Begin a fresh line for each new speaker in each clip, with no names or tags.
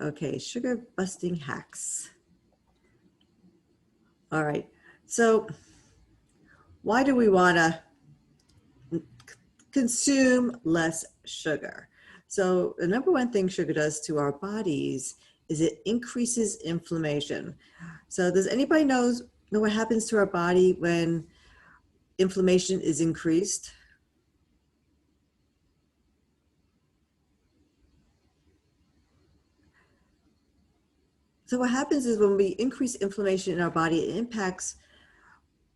Okay, sugar busting hacks. All right. So why do we want to consume less sugar? So the number one thing sugar does to our bodies is it increases inflammation. So does anybody know what happens to our body when inflammation is increased? So what happens is when we increase inflammation in our body, it impacts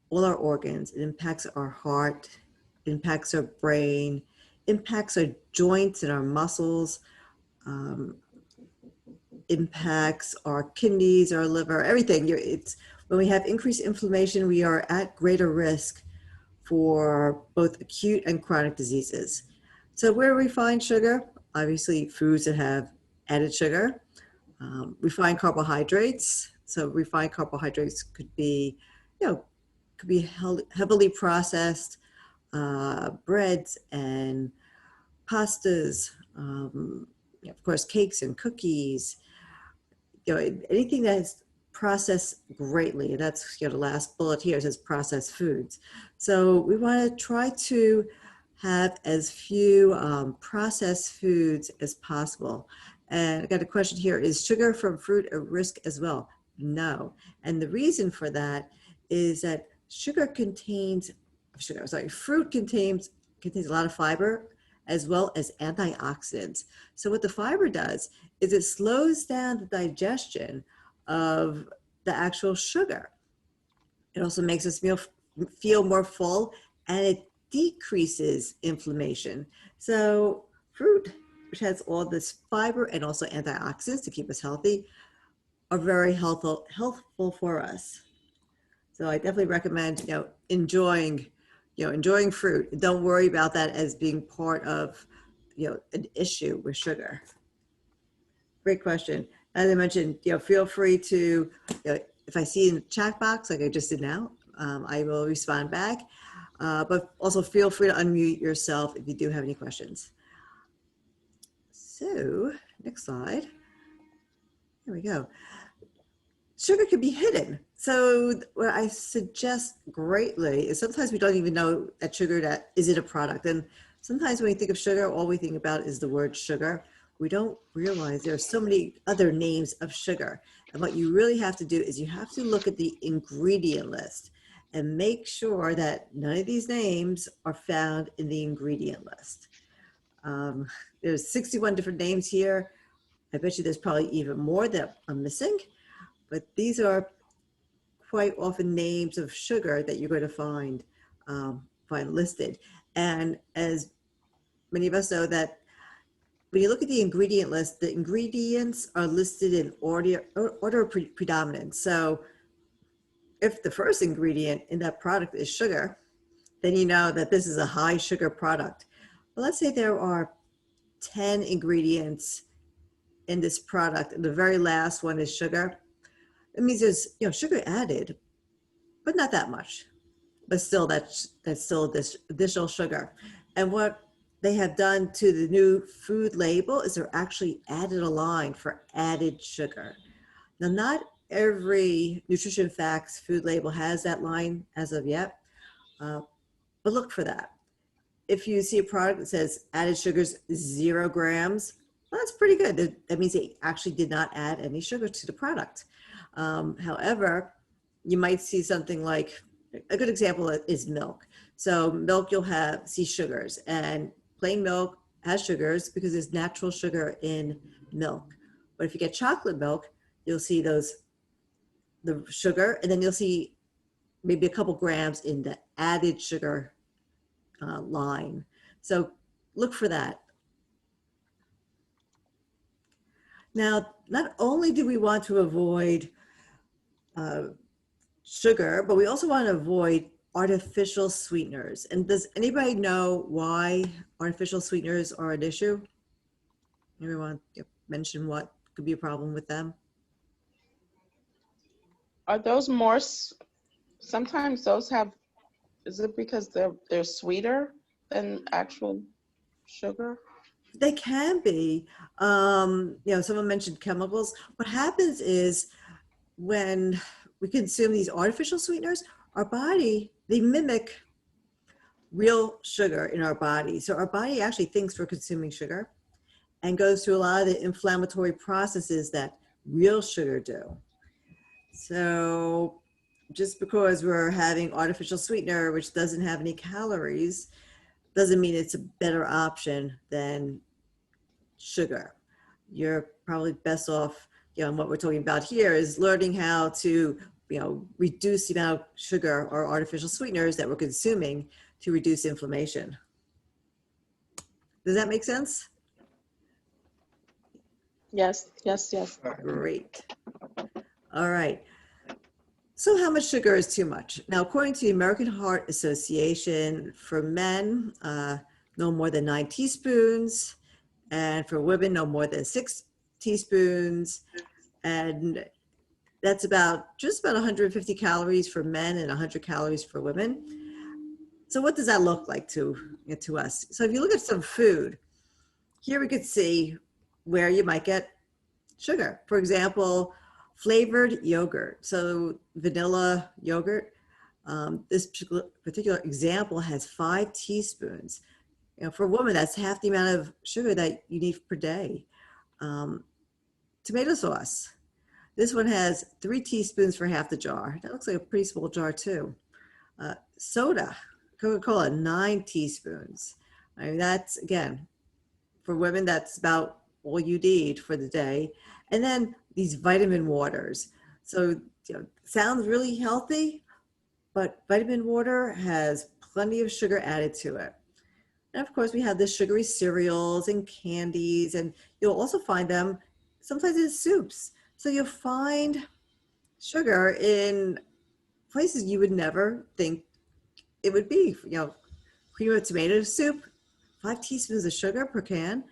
all our organs. It impacts our heart, it impacts our brain, impacts our joints and our muscles, um, impacts our kidneys, our liver, everything. It's when we have increased inflammation, we are at greater risk for both acute and chronic diseases. So where do we find sugar? Obviously, foods that have added sugar. Refined carbohydrates. So refined carbohydrates could be, could be heavily processed breads and pastas, of course, cakes and cookies, anything that's processed greatly. And that's, the last bullet here says processed foods. So we want to try to have as few processed foods as possible. And I got a question here, is sugar from fruit a risk as well? No. And the reason for that is that fruit contains a lot of fiber as well as antioxidants. So what the fiber does is it slows down the digestion of the actual sugar. It also makes us feel more full, and it decreases inflammation. So fruit, which has all this fiber and also antioxidants to keep us healthy, are very helpful for us. So I definitely recommend, enjoying fruit. Don't worry about that as being part of, an issue with sugar. Great question. As I mentioned, feel free to, if I see in the chat box, like I just did now, I will respond back. But also feel free to unmute yourself if you do have any questions. So next slide. Here we go. Sugar can be hidden. So what I suggest greatly is sometimes we don't even know that sugar that is in a product. And sometimes when we think of sugar, all we think about is the word sugar. We don't realize there are so many other names of sugar. And what you really have to do is you have to look at the ingredient list and make sure that none of these names are found in the ingredient list. There's 61 different names here. I bet you there's probably even more that I'm missing. But these are quite often names of sugar that you're going to find listed. And as many of us know, that when you look at the ingredient list, the ingredients are listed in order of predominance. So if the first ingredient in that product is sugar, then you know that this is a high sugar product. But let's say there are 10 ingredients in this product, and the very last one is sugar. It means there's sugar added, but not that much. But still, that's still this additional sugar. And what they have done to the new food label is they're actually added a line for added sugar. Now, not every Nutrition Facts food label has that line as of yet, but look for that. If you see a product that says added sugars 0 grams, well, that's pretty good. That means they actually did not add any sugar to the product. However, you might see something like, a good example is milk. So milk, you'll see sugars, and plain milk has sugars because there's natural sugar in milk. But if you get chocolate milk, you'll see the sugar, and then you'll see maybe a couple grams in the added sugar line. So look for that. Now, not only do we want to avoid sugar, but we also want to avoid artificial sweeteners. And does anybody know why artificial sweeteners are an issue? Anyone mention what could be a problem with them?
Are those more, sometimes those have, is it because they're sweeter than actual sugar?
They can be, someone mentioned chemicals. What happens is when we consume these artificial sweeteners, our body, they mimic real sugar in our body. So our body actually thinks we're consuming sugar and goes through a lot of the inflammatory processes that real sugar do. So just because we're having artificial sweetener, which doesn't have any calories, doesn't mean it's a better option than sugar. You're probably best off, and what we're talking about here is learning how to, reduce the amount of sugar or artificial sweeteners that we're consuming to reduce inflammation. Does that make sense?
Yes, yes, yes.
Great. All right. So how much sugar is too much? Now, according to the American Heart Association, for men, no more than 9 teaspoons, and for women, no more than 6 teaspoons. And that's just about 150 calories for men and 100 calories for women. So what does that look like to us? So if you look at some food, here we could see where you might get sugar. For example, flavored yogurt. So vanilla yogurt. This particular example has 5 teaspoons. For a woman, that's half the amount of sugar that you need per day. Tomato sauce. This one has 3 teaspoons for half the jar. That looks like a pretty small jar too. Soda, Coca-Cola, 9 teaspoons. I mean, that's, again, for women, that's about all you need for the day. And then these vitamin waters. So, sounds really healthy, but vitamin water has plenty of sugar added to it. And of course, we have the sugary cereals and candies, and you'll also find them sometimes in soups. So you'll find sugar in places you would never think it would be. Cream of tomato soup, 5 teaspoons of sugar per can.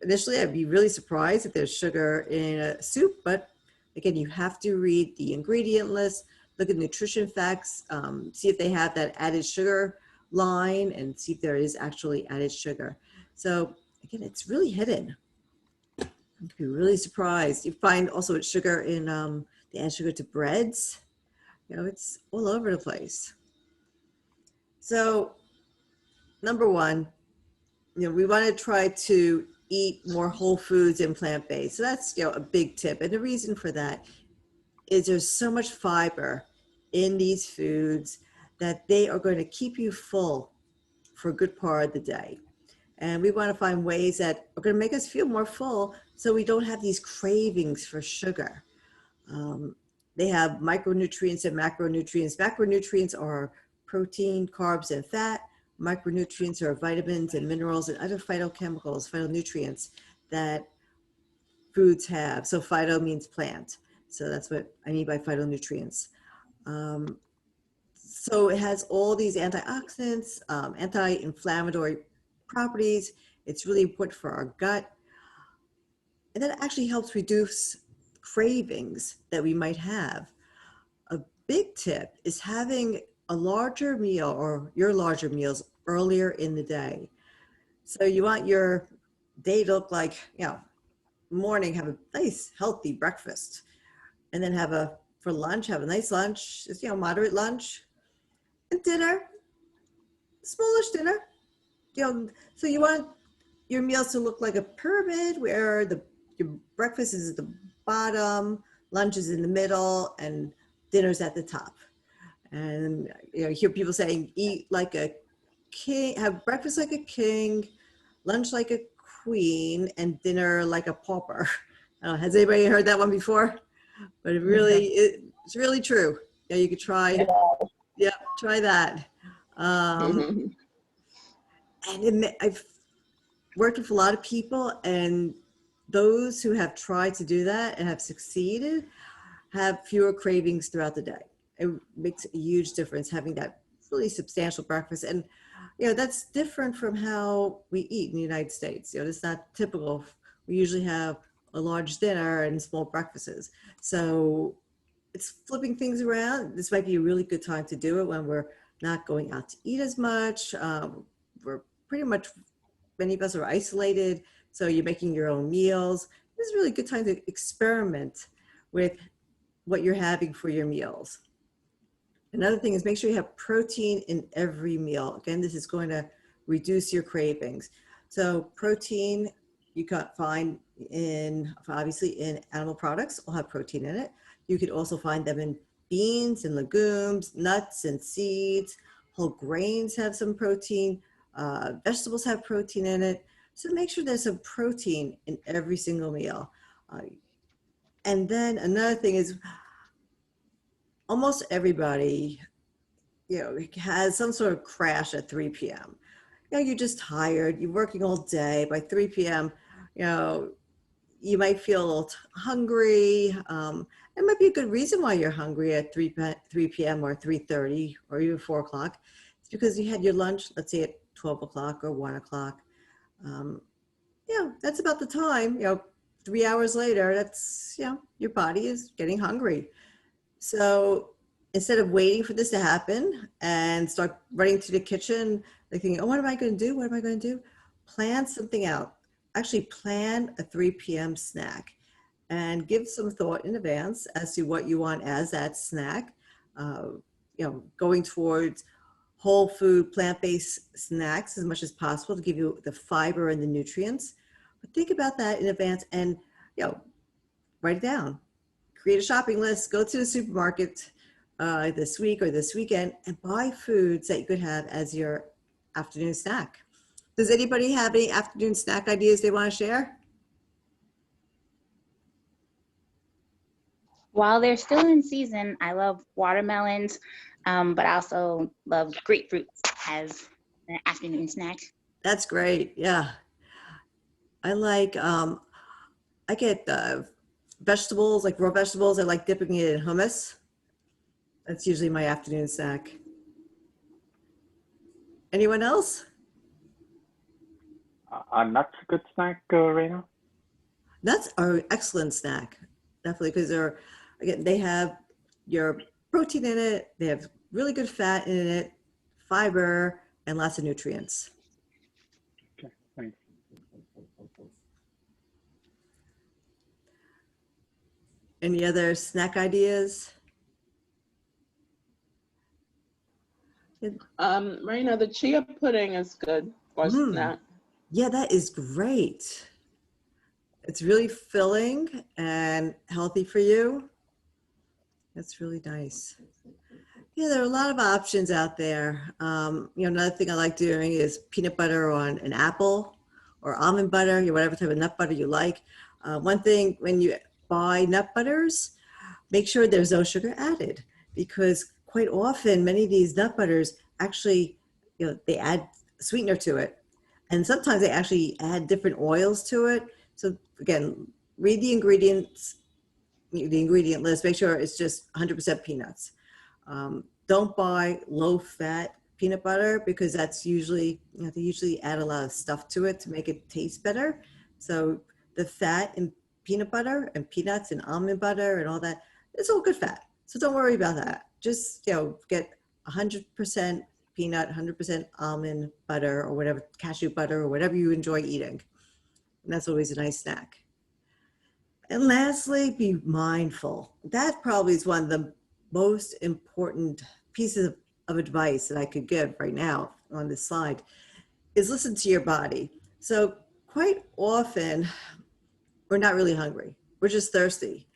Initially, I'd be really surprised if there's sugar in a soup, but again, you have to read the ingredient list, look at nutrition facts, see if they have that added sugar line, and see if there is actually added sugar. So again, it's really hidden. You'd be really surprised. You find also sugar in, they add sugar to breads. It's all over the place. So number one, we want to try to eat more whole foods and plant-based. So that's, a big tip. And the reason for that is there's so much fiber in these foods that they are going to keep you full for a good part of the day. And we want to find ways that are going to make us feel more full so we don't have these cravings for sugar. They have micronutrients and macronutrients. Macronutrients are protein, carbs, and fat. Micronutrients are vitamins and minerals and other phytochemicals, phytonutrients that foods have. So phyto means plant. So that's what I mean by phytonutrients. So it has all these antioxidants, anti-inflammatory properties. It's really important for our gut. And that actually helps reduce cravings that we might have. A big tip is having a larger meal or your larger meals earlier in the day. So you want your day to look like, morning, have a nice healthy breakfast, and then for lunch, have a nice lunch, moderate lunch, and dinner, smallish dinner. So you want your meals to look like a pyramid where your breakfast is at the bottom, lunch is in the middle, and dinner's at the top. And you hear people saying, eat like a king, have breakfast like a king, lunch like a queen, and dinner like a pauper. Has anybody heard that one before? But it's really true. You could try, try that. And I've worked with a lot of people, and those who have tried to do that and have succeeded have fewer cravings throughout the day. It makes a huge difference having that really substantial breakfast. And, that's different from how we eat in the United States. It's not typical. We usually have a large dinner and small breakfasts. So it's flipping things around. This might be a really good time to do it when we're not going out to eat as much. We're pretty much many of us are isolated, so you're making your own meals. This is a really good time to experiment with what you're having for your meals. Another thing is make sure you have protein in every meal. Again, this is going to reduce your cravings. So protein you can find in, obviously in animal products, will have protein in it. You could also find them in beans and legumes, nuts and seeds. Whole grains have some protein. Vegetables have protein in it. So make sure there's some protein in every single meal. And then another thing is almost everybody, has some sort of crash at 3 p.m. You're just tired, you're working all day. By 3 p.m., you might feel a little hungry. It might be a good reason why you're hungry at 3 p.m. or 3:30 or even 4 o'clock. It's because you had your lunch, let's say at 12 o'clock or 1 o'clock. That's about the time, 3 hours later, that's, your body is getting hungry. So instead of waiting for this to happen and start running to the kitchen, like thinking, oh, what am I going to do? What am I going to do? Plan something out. Actually plan a 3 p.m. snack and give some thought in advance as to what you want as that snack. Going towards whole food, plant-based snacks as much as possible to give you the fiber and the nutrients. But think about that in advance and, write it down. Create a shopping list, go to the supermarket this week or this weekend and buy foods that you could have as your afternoon snack. Does anybody have any afternoon snack ideas they want to share?
While they're still in season, I love watermelons, but I also love grapefruits as an afternoon snack.
That's great. Yeah. I like, I get vegetables, like raw vegetables. I like dipping it in hummus. That's usually my afternoon snack. Anyone else?
Nuts a good snack, Reyna?
Nuts are an excellent snack, definitely, because they have your protein in it, they have really good fat in it, fiber, and lots of nutrients.
Okay, thanks.
Any other snack ideas?
Reyna, the chia pudding is good for snack.
Yeah, that is great. It's really filling and healthy for you. That's really nice. Yeah, there are a lot of options out there. Another thing I like doing is peanut butter on an apple or almond butter, whatever type of nut butter you like. One thing, when you buy nut butters, make sure there's no sugar added, because quite often many of these nut butters actually, they add sweetener to it. And sometimes they actually add different oils to it. So again, read the ingredient list, make sure it's just 100% peanuts. Don't buy low fat peanut butter, because that's usually, they usually add a lot of stuff to it to make it taste better. So the fat in peanut butter and peanuts and almond butter and all that, it's all good fat. So don't worry about that. Just, get 100% peanut, 100% almond butter or whatever, cashew butter or whatever you enjoy eating. And that's always a nice snack. And lastly, be mindful. That probably is one of the most important pieces of advice that I could give right now on this slide, is listen to your body. So quite often, we're not really hungry. We're just thirsty.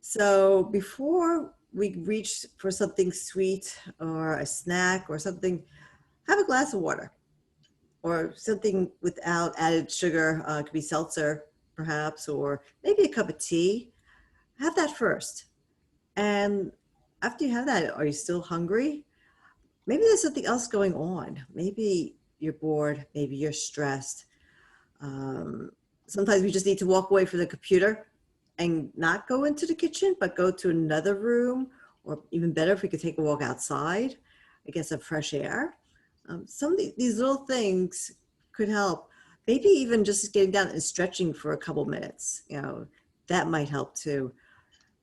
So before we reach for something sweet or a snack or something, have a glass of water or something without added sugar. It could be seltzer, perhaps, or maybe a cup of tea. Have that first. And after you have that, are you still hungry? Maybe there's something else going on. Maybe you're bored. Maybe you're stressed. Sometimes we just need to walk away from the computer and not go into the kitchen, but go to another room, or even better, if we could take a walk outside, get some fresh air. Some of these little things could help. Maybe even just getting down and stretching for a couple minutes, that might help too.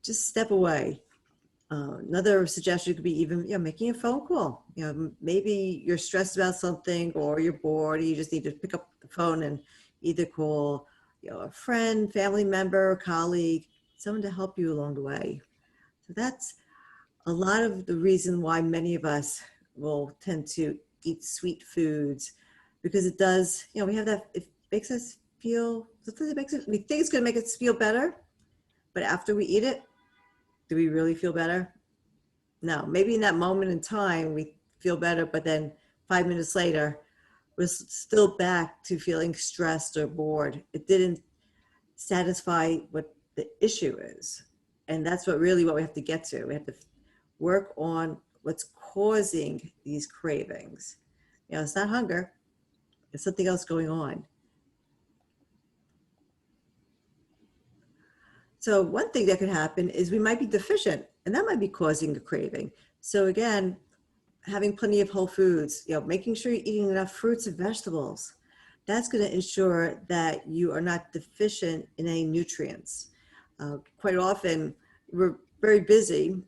Just step away. Another suggestion could be even, making a phone call. Maybe you're stressed about something or you're bored, or you just need to pick up the phone and either call, a friend, family member, colleague, someone to help you along the way. So that's a lot of the reason why many of us will tend to eat sweet foods, because it does, we have that, it makes us feel, sometimes it makes it, we think it's going to make us feel better, but after we eat it, do we really feel better? No, maybe in that moment in time we feel better, but then 5 minutes later, we're still back to feeling stressed or bored. It didn't satisfy what the issue is. And that's what we have to get to. We have to work on what's causing these cravings. It's not hunger, it's something else going on. So one thing that could happen is we might be deficient, and that might be causing a craving. So again, having plenty of whole foods, making sure you're eating enough fruits and vegetables. That's going to ensure that you are not deficient in any nutrients. Quite often, we're very busy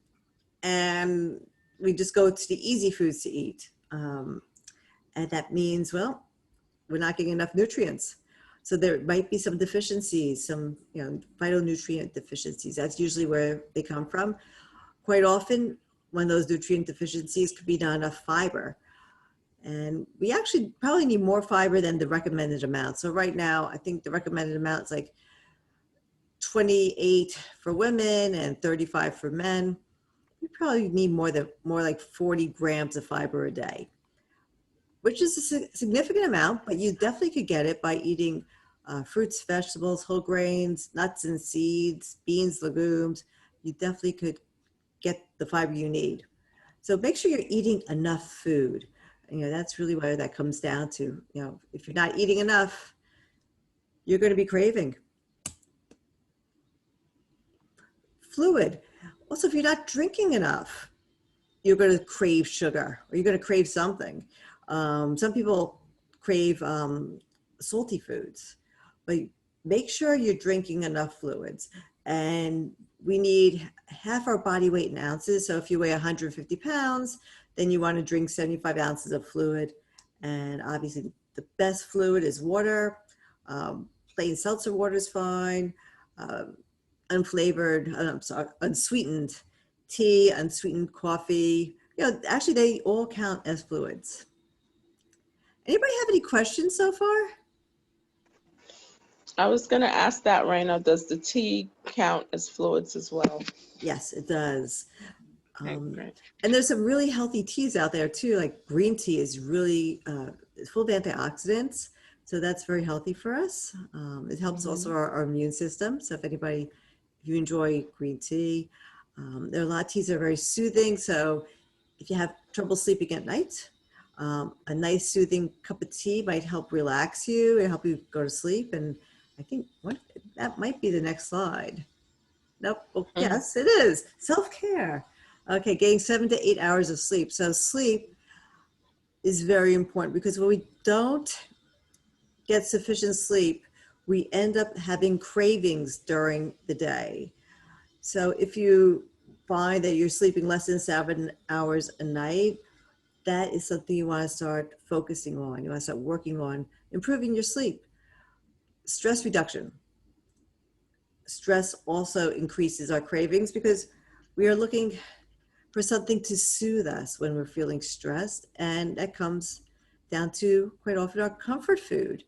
and we just go to the easy foods to eat. And that means, we're not getting enough nutrients. So there might be some deficiencies, some phytonutrient deficiencies. That's usually where they come from. Quite often, when those nutrient deficiencies could be not enough fiber. And we actually probably need more fiber than the recommended amount. So right now, I think the recommended amount is like 28 for women and 35 for men. We probably need more like 40 grams of fiber a day, which is a significant amount, but you definitely could get it by eating fruits, vegetables, whole grains, nuts and seeds, beans, legumes. You definitely could get the fiber you need. So make sure you're eating enough food. That's really where that comes down to. If you're not eating enough, you're going to be craving. Fluid. Also, if you're not drinking enough, you're going to crave sugar, or you're going to crave something. Some people crave salty foods, but make sure you're drinking enough fluids. And we need half our body weight in ounces. So if you weigh 150 pounds, then you want to drink 75 ounces of fluid. And obviously the best fluid is water. Plain seltzer water is fine. Unsweetened tea, unsweetened coffee. Actually they all count as fluids. Anybody have any questions so far?
I was going to ask that, Reyna, does the tea count as fluids as well?
Yes, it does.
Okay, great.
And there's some really healthy teas out there too, like green tea is really full of antioxidants. So that's very healthy for us. It helps also our immune system. So if you enjoy green tea, there are a lot of teas that are very soothing. So if you have trouble sleeping at night, a nice soothing cup of tea might help relax you and help you go to sleep. And I think that might be the next slide. Nope. Oh, yes, it is. Self-care. Okay, getting 7 to 8 hours of sleep. So sleep is very important, because when we don't get sufficient sleep, we end up having cravings during the day. So if you find that you're sleeping less than 7 hours a night, that is something you want to start focusing on. You want to start working on improving your sleep. Stress reduction. Stress also increases our cravings, because we are looking for something to soothe us when we're feeling stressed. And that comes down to quite often our comfort food.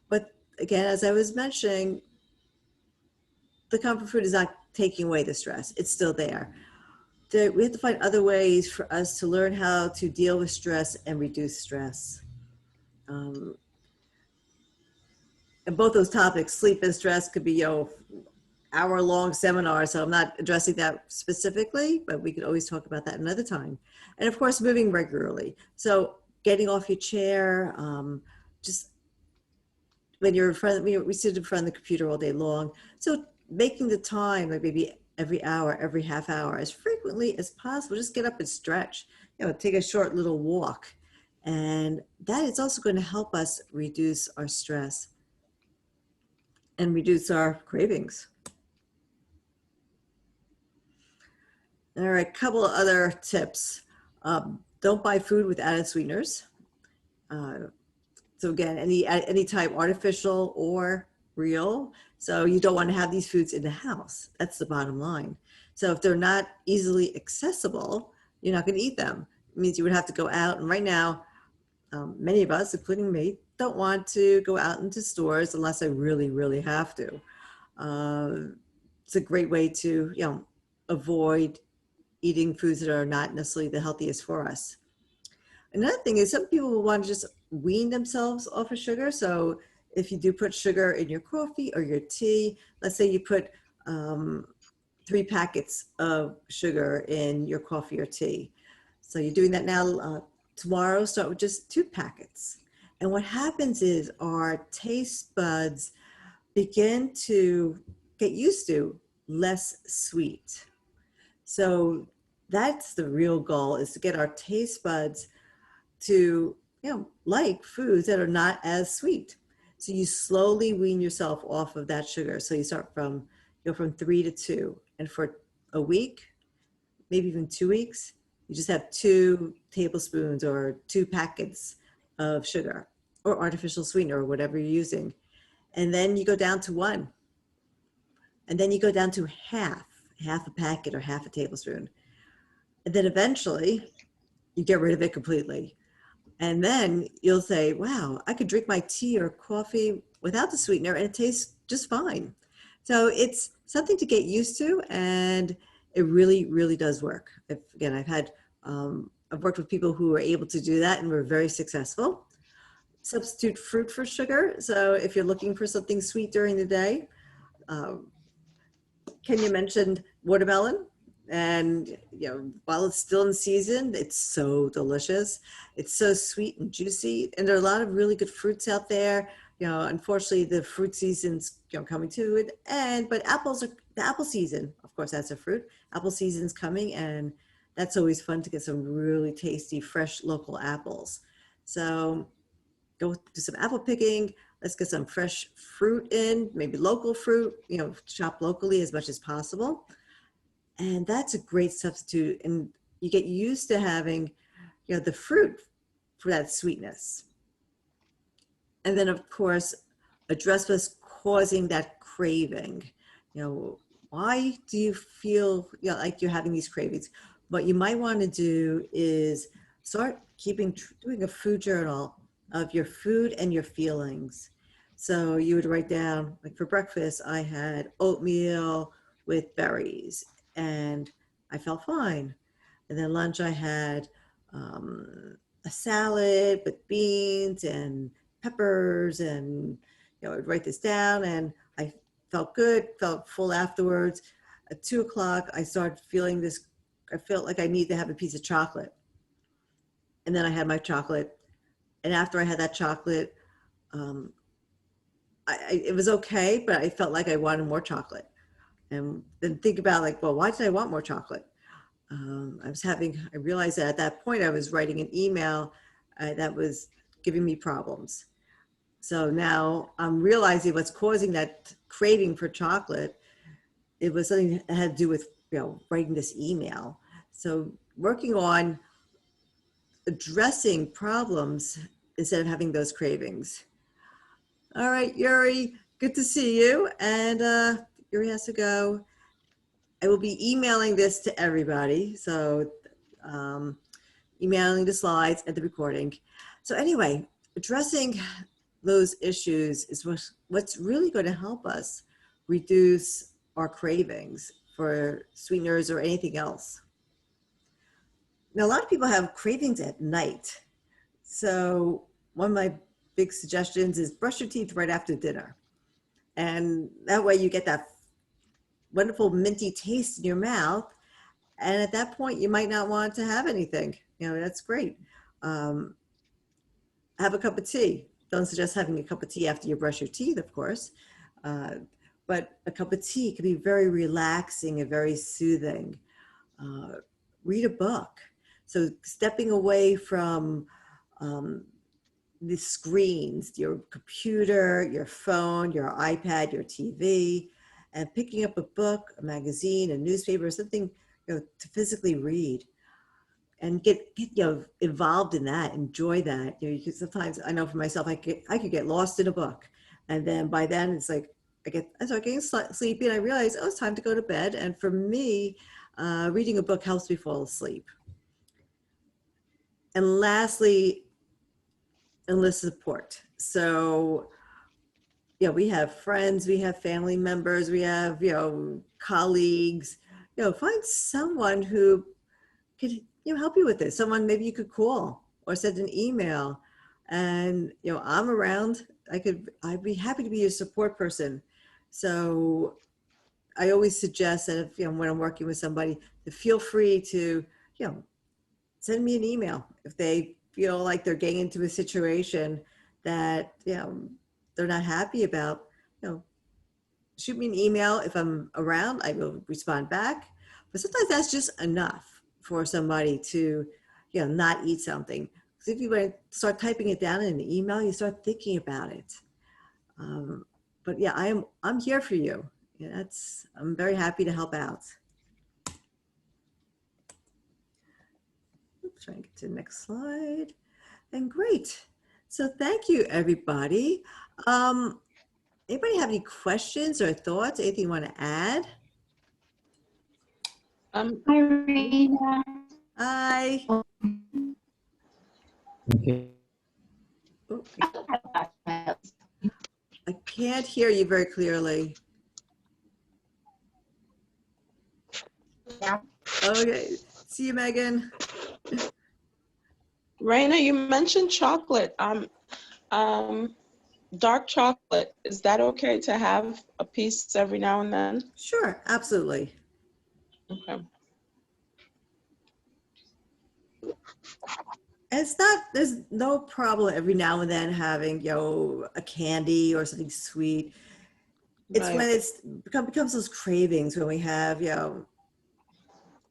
But again, as I was mentioning, the comfort food is not taking away the stress. It's still there. We have to find other ways for us to learn how to deal with stress and reduce stress. And both those topics, sleep and stress, could be hour-long seminar, so I'm not addressing that specifically, but we could always talk about that another time. And of course, moving regularly. So getting off your chair, just when you're in front, we sit in front of the computer all day long. So making the time, like maybe every hour, every half hour, as frequently as possible, just get up and stretch, take a short little walk. And that is also going to help us reduce our stress and reduce our cravings. All right, couple of other tips. Don't buy food with added sweeteners. Uh, so again, any type, artificial or real. So you don't want to have these foods in the house. That's the bottom line. So if they're not easily accessible, you're not going to eat them. It means you would have to go out. And right now, many of us, including me, don't want to go out into stores unless I really, really have to. It's a great way to, avoid eating foods that are not necessarily the healthiest for us. Another thing is some people will want to just wean themselves off of sugar. So if you do put sugar in your coffee or your tea, let's say you put 3 packets of sugar in your coffee or tea. So you're doing that now. Tomorrow, start with just 2 packets. And what happens is our taste buds begin to get used to less sweet. So that's the real goal, is to get our taste buds to, like foods that are not as sweet. So you slowly wean yourself off of that sugar. So you start from, from 3 to 2. And for a week, maybe even 2 weeks, you just have 2 tablespoons or 2 packets of sugar or artificial sweetener or whatever you're using. And then you go down to 1. And then you go down to half a packet or half a tablespoon. And then eventually you get rid of it completely. And then you'll say, wow, I could drink my tea or coffee without the sweetener and it tastes just fine. So it's something to get used to, and it really, really does work. I've worked with people who were able to do that and were very successful. Substitute fruit for sugar. So if you're looking for something sweet during the day, Kenya mentioned watermelon. And, while it's still in season, it's so delicious. It's so sweet and juicy. And there are a lot of really good fruits out there. Unfortunately, the fruit season's, coming to it. But the apple season, of course, that's a fruit. Apple season's coming, and that's always fun to get some really tasty, fresh local apples. So go do some apple picking. Let's get some fresh fruit in, maybe local fruit, shop locally as much as possible. And that's a great substitute. And you get used to having, the fruit for that sweetness. And then, of course, address what's causing that craving. Why do you feel like you're having these cravings? What you might want to do is start doing a food journal of your food and your feelings. So you would write down, like for breakfast, I had oatmeal with berries, and I felt fine. And then lunch, I had a salad with beans and peppers, and I'd write this down, and I felt good, felt full afterwards. At 2 o'clock, I started feeling this. I felt like I need to have a piece of chocolate, and then I had my chocolate. And after I had that chocolate, it was okay, but I felt like I wanted more chocolate. And then think about well, why did I want more chocolate? I realized that at that point I was writing an email that was giving me problems. So now I'm realizing what's causing that craving for chocolate. It was something that had to do with, writing this email. So working on addressing problems instead of having those cravings. All right, Yuri, good to see you. And Yuri has to go. I will be emailing this to everybody. So emailing the slides and the recording. So anyway, addressing those issues is what's really going to help us reduce our cravings for sweeteners or anything else. Now, a lot of people have cravings at night. So one of my big suggestions is brush your teeth right after dinner. And that way you get that wonderful minty taste in your mouth. And at that point, you might not want to have anything. That's great. Have a cup of tea. Don't suggest having a cup of tea after you brush your teeth, of course. But a cup of tea can be very relaxing and very soothing. Read a book. So stepping away from the screens, your computer, your phone, your iPad, your TV, and picking up a book, a magazine, a newspaper, something to physically read and get involved in that, enjoy that. You could sometimes, I know for myself, I could get lost in a book, and then by then it's like I start getting sleepy, and I realize, oh, it's time to go to bed. And for me, reading a book helps me fall asleep. And lastly, enlist support. So we have friends, we have family members, we have colleagues. Find someone who could help you with this. Someone maybe you could call or send an email, and I'm around. I'd be happy to be your support person. So I always suggest that if when I'm working with somebody, to feel free to send me an email if they feel like they're getting into a situation that they're not happy about. Shoot me an email. If I'm around, I will respond back. But sometimes that's just enough for somebody to not eat something. Because if you start typing it down in an email, you start thinking about it. But yeah, I'm here for you. I'm very happy to help out. Oops, trying to get to the next slide. And great. So thank you, everybody. Anybody have any questions or thoughts? Anything you want to add?
Hi, Reyna.
Hi.
Okay.
Oh, I can't hear you very clearly.
Yeah.
Okay. See you, Megan.
Reyna, you mentioned chocolate. Dark chocolate. Is that okay to have a piece every now and then?
Sure, absolutely.
Okay.
There's no problem every now and then having, a candy or something sweet. It's
Right.
when becomes those cravings when we have, end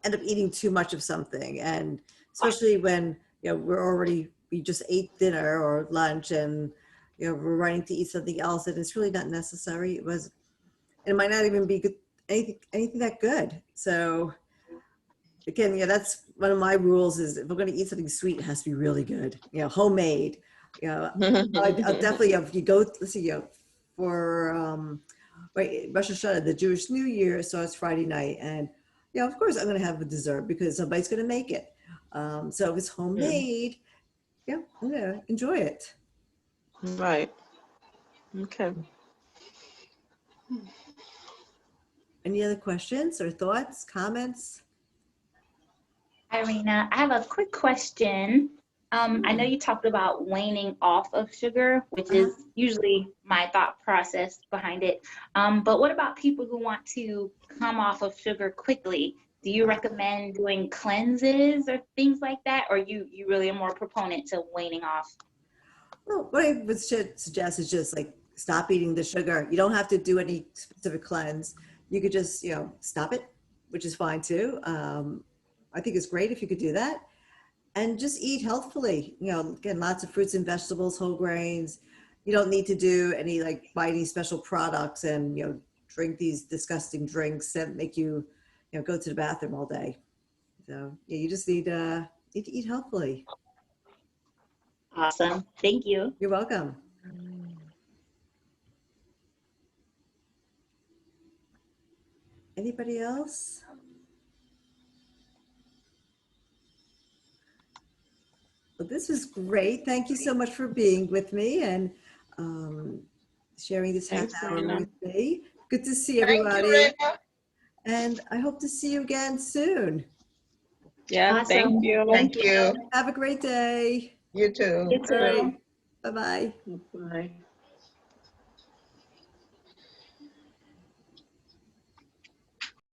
up eating too much of something. And especially when, we just ate dinner or lunch and, we're running to eat something else and it's really not necessary. It might not even be good, anything that good. So again, that's one of my rules is if we're going to eat something sweet, it has to be really good, homemade. I'll definitely, if you go, let's see, for Rosh Hashanah, the Jewish New Year starts Friday night. And, of course, I'm going to have a dessert because somebody's going to make it. So if it's homemade, I'm going to enjoy it.
Right. Okay.
Any other questions or thoughts, comments?
Hi, Reyna. I have a quick question. I know you talked about waning off of sugar, which is usually my thought process behind it. But what about people who want to come off of sugar quickly? Do you recommend doing cleanses or things like that? Or you really are more proponent to waning off?
Well, what I would suggest is just like stop eating the sugar. You don't have to do any specific cleanse. You could just, stop it, which is fine too. I think it's great if you could do that. And just eat healthfully, again, lots of fruits and vegetables, whole grains. You don't need to do buy any special products and, drink these disgusting drinks that make you, go to the bathroom all day. So yeah, you just need to eat healthfully.
Awesome. Thank you.
You're welcome. Anybody else? Well, this was great. Thank you so much for being with me and sharing this half
Thanks,
hour
Reyna.
with me. Good to see
Thank you,
everybody.
Reyna.
And I hope to see you again soon.
Yeah,
Awesome.
thank you.
Thank you.
Have a great day.
You too.
You
All
too.
right. Bye-bye.
Bye.